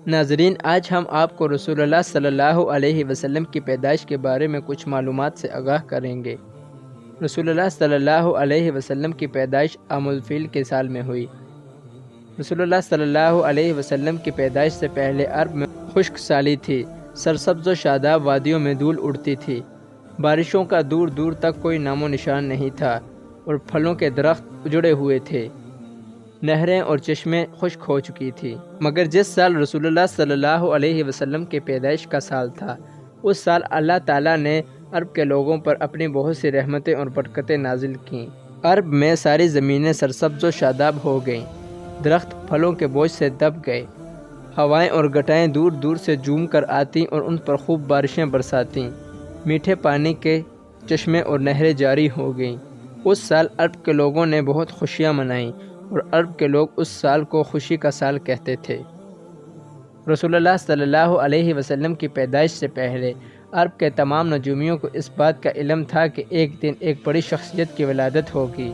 ناظرین، آج ہم آپ کو رسول اللہ صلی اللہ علیہ وسلم کی پیدائش کے بارے میں کچھ معلومات سے آگاہ کریں گے۔ رسول اللہ صلی اللہ علیہ وسلم کی پیدائش عام الفیل کے سال میں ہوئی۔ رسول اللہ صلی اللہ علیہ وسلم کی پیدائش سے پہلے عرب میں خشک سالی تھی۔ سرسبز و شاداب وادیوں میں دھول اڑتی تھی۔ بارشوں کا دور دور تک کوئی نام و نشان نہیں تھا اور پھلوں کے درخت اجڑے ہوئے تھے۔ نہریں اور چشمیں خشک ہو چکی تھی۔ مگر جس سال رسول اللہ صلی اللہ علیہ وسلم کی پیدائش کا سال تھا، اس سال اللہ تعالیٰ نے عرب کے لوگوں پر اپنی بہت سی رحمتیں اور برکتیں نازل کیں۔ عرب میں ساری زمینیں سرسبز و شاداب ہو گئیں۔ درخت پھلوں کے بوجھ سے دب گئے۔ ہوائیں اور گٹائیں دور دور سے جھوم کر آتیں اور ان پر خوب بارشیں برساتیں۔ میٹھے پانی کے چشمے اور نہریں جاری ہو گئیں۔ اس سال عرب کے لوگوں نے بہت خوشیاں منائیں اور عرب کے لوگ اس سال کو خوشی کا سال کہتے تھے۔ رسول اللہ صلی اللہ علیہ وسلم کی پیدائش سے پہلے عرب کے تمام نجومیوں کو اس بات کا علم تھا کہ ایک دن ایک بڑی شخصیت کی ولادت ہوگی،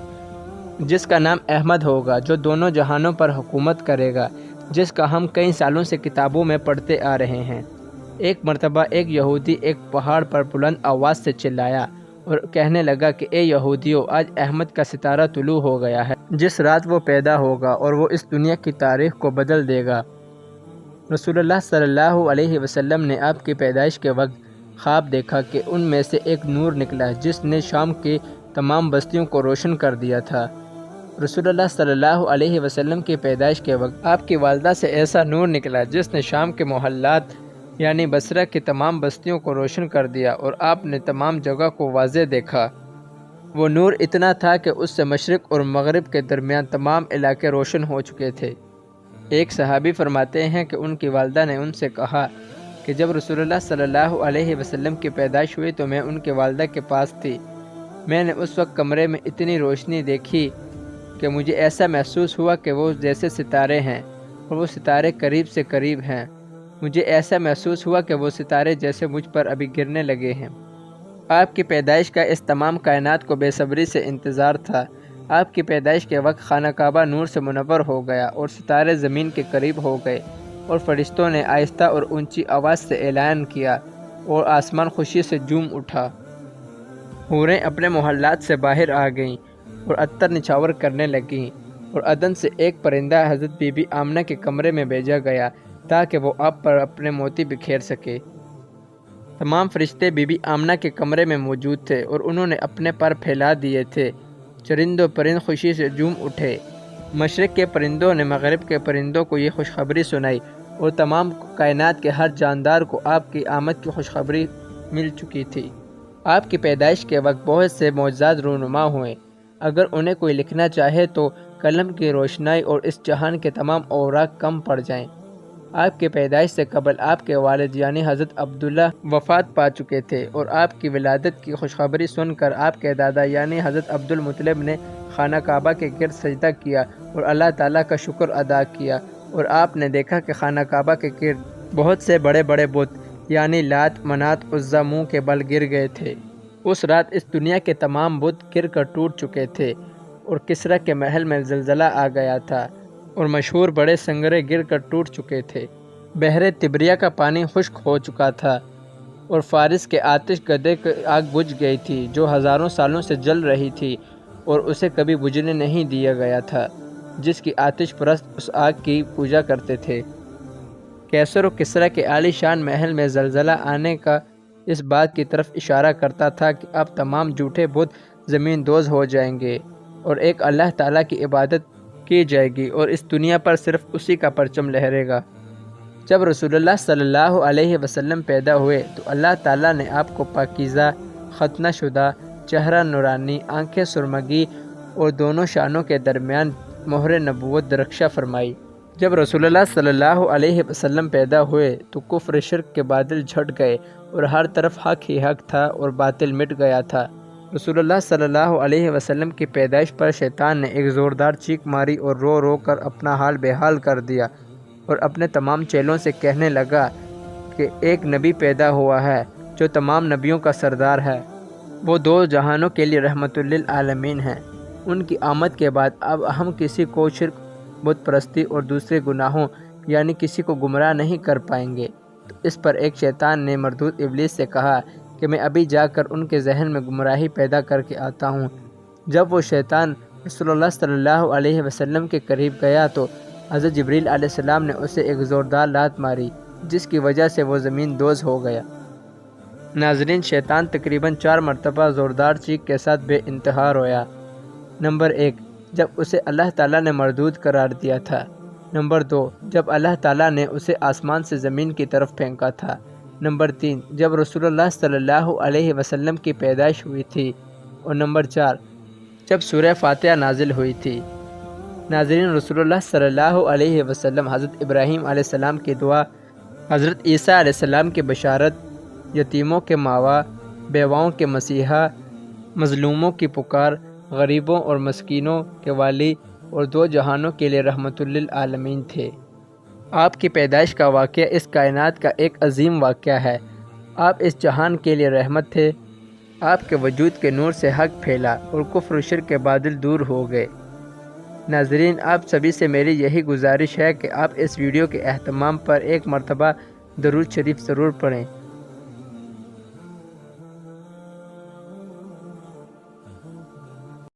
جس کا نام احمد ہوگا، جو دونوں جہانوں پر حکومت کرے گا، جس کا ہم کئی سالوں سے کتابوں میں پڑھتے آ رہے ہیں۔ ایک مرتبہ ایک یہودی ایک پہاڑ پر بلند آواز سے چلایا اور کہنے لگا کہ اے یہودیو، آج احمد کا ستارہ طلوع ہو گیا ہے۔ جس رات وہ پیدا ہوگا اور وہ اس دنیا کی تاریخ کو بدل دے گا۔ رسول اللہ صلی اللہ علیہ وسلم نے آپ کی پیدائش کے وقت خواب دیکھا کہ ان میں سے ایک نور نکلا جس نے شام کی تمام بستیوں کو روشن کر دیا تھا۔ رسول اللہ صلی اللہ علیہ وسلم کی پیدائش کے وقت آپ کی والدہ سے ایسا نور نکلا جس نے شام کے محلات یعنی بصرہ کی تمام بستیوں کو روشن کر دیا اور آپ نے تمام جگہ کو واضح دیکھا۔ وہ نور اتنا تھا کہ اس سے مشرق اور مغرب کے درمیان تمام علاقے روشن ہو چکے تھے۔ ایک صحابی فرماتے ہیں کہ ان کی والدہ نے ان سے کہا کہ جب رسول اللہ صلی اللہ علیہ وسلم کی پیدائش ہوئی تو میں ان کی والدہ کے پاس تھی۔ میں نے اس وقت کمرے میں اتنی روشنی دیکھی کہ مجھے ایسا محسوس ہوا کہ وہ جیسے ستارے ہیں اور وہ ستارے قریب سے قریب ہیں۔ مجھے ایسا محسوس ہوا کہ وہ ستارے جیسے مجھ پر ابھی گرنے لگے ہیں۔ آپ کی پیدائش کا اس تمام کائنات کو بے صبری سے انتظار تھا۔ آپ کی پیدائش کے وقت خانہ کعبہ نور سے منور ہو گیا اور ستارے زمین کے قریب ہو گئے اور فرشتوں نے آہستہ اور اونچی آواز سے اعلان کیا اور آسمان خوشی سے جھوم اٹھا۔ حوریں اپنے محلات سے باہر آ گئیں اور عطر نچھاور کرنے لگیں اور عدن سے ایک پرندہ حضرت بی بی آمنہ کے کمرے میں بھیجا گیا تاکہ وہ آپ پر اپنے موتی بکھیر سکے۔ تمام فرشتے بی بی آمنہ کے کمرے میں موجود تھے اور انہوں نے اپنے پر پھیلا دیے تھے۔ چرند و پرند خوشی سے جھوم اٹھے۔ مشرق کے پرندوں نے مغرب کے پرندوں کو یہ خوشخبری سنائی اور تمام کائنات کے ہر جاندار کو آپ کی آمد کی خوشخبری مل چکی تھی۔ آپ کی پیدائش کے وقت بہت سے معجزات رونما ہوئے۔ اگر انہیں کوئی لکھنا چاہے تو قلم کی روشنائی اور اس جہان کے تمام اوراق کم پڑ جائیں۔ آپ کی پیدائش سے قبل آپ کے والد یعنی حضرت عبداللہ وفات پا چکے تھے اور آپ کی ولادت کی خوشخبری سن کر آپ کے دادا یعنی حضرت عبدالمطلب نے خانہ کعبہ کے گرد سجدہ کیا اور اللہ تعالیٰ کا شکر ادا کیا، اور آپ نے دیکھا کہ خانہ کعبہ کے گرد بہت سے بڑے بڑے بت یعنی لات، منات، عزا منہ کے بل گر گئے تھے۔ اس رات اس دنیا کے تمام بت گر کر ٹوٹ چکے تھے اور کسریٰ کے محل میں زلزلہ آ گیا تھا اور مشہور بڑے سنگرے گر کر ٹوٹ چکے تھے۔ بحر تبریہ کا پانی خشک ہو چکا تھا اور فارس کے آتش گدے کی آگ بجھ گئی تھی جو ہزاروں سالوں سے جل رہی تھی اور اسے کبھی بجھنے نہیں دیا گیا تھا، جس کی آتش پرست اس آگ کی پوجا کرتے تھے۔ کیسر و کسریٰ کے عالی شان محل میں زلزلہ آنے کا اس بات کی طرف اشارہ کرتا تھا کہ اب تمام جھوٹے بت زمین دوز ہو جائیں گے اور ایک اللہ تعالیٰ کی عبادت کی جائے گی اور اس دنیا پر صرف اسی کا پرچم لہرے گا۔ جب رسول اللہ صلی اللہ علیہ وسلم پیدا ہوئے تو اللہ تعالیٰ نے آپ کو پاکیزہ، ختنہ شدہ، چہرہ نورانی، آنکھیں سرمگی اور دونوں شانوں کے درمیان مہر نبوت درخشاں فرمائی۔ جب رسول اللہ صلی اللہ علیہ وسلم پیدا ہوئے تو کفر شرک کے بادل چھٹ گئے اور ہر طرف حق ہی حق تھا اور باطل مٹ گیا تھا۔ رسول اللہ صلی اللہ علیہ وسلم کی پیدائش پر شیطان نے ایک زوردار چیخ ماری اور رو رو کر اپنا حال بحال کر دیا اور اپنے تمام چیلوں سے کہنے لگا کہ ایک نبی پیدا ہوا ہے جو تمام نبیوں کا سردار ہے۔ وہ دو جہانوں کے لیے رحمت للعالمین ہیں۔ ان کی آمد کے بعد اب ہم کسی کو شرک، بت پرستی اور دوسرے گناہوں یعنی کسی کو گمراہ نہیں کر پائیں گے۔ تو اس پر ایک شیطان نے مردود ابلیس سے کہا کہ میں ابھی جا کر ان کے ذہن میں گمراہی پیدا کر کے آتا ہوں۔ جب وہ شیطان رسول اللہ صلی اللہ علیہ وسلم کے قریب گیا تو حضرت جبریل علیہ السلام نے اسے ایک زوردار لات ماری، جس کی وجہ سے وہ زمین دوز ہو گیا۔ ناظرین، شیطان تقریباً 4 مرتبہ زوردار چیخ کے ساتھ بے انتہا رویا۔ نمبر 1، جب اسے اللہ تعالیٰ نے مردود قرار دیا تھا۔ نمبر 2، جب اللہ تعالیٰ نے اسے آسمان سے زمین کی طرف پھینکا تھا۔ نمبر 3، جب رسول اللہ صلی اللہ علیہ وسلم کی پیدائش ہوئی تھی۔ اور نمبر 4، جب سورہ فاتحہ نازل ہوئی تھی۔ ناظرین، رسول اللہ صلی اللہ علیہ وسلم، حضرت ابراہیم علیہ السلام کی دعا، حضرت عیسیٰ علیہ السلام کی بشارت، یتیموں کے ماوا، بیواؤں کے مسیحا، مظلوموں کی پکار، غریبوں اور مسکینوں کے والی اور 2 جہانوں کے لیے رحمت للعالمین تھے۔ آپ کی پیدائش کا واقعہ اس کائنات کا ایک عظیم واقعہ ہے۔ آپ اس جہان کے لیے رحمت تھے۔ آپ کے وجود کے نور سے حق پھیلا اور کفر و شرک کے بادل دور ہو گئے۔ ناظرین، آپ سبھی سے میری یہی گزارش ہے کہ آپ اس ویڈیو کے اہتمام پر ایک مرتبہ درود شریف ضرور پڑھیں۔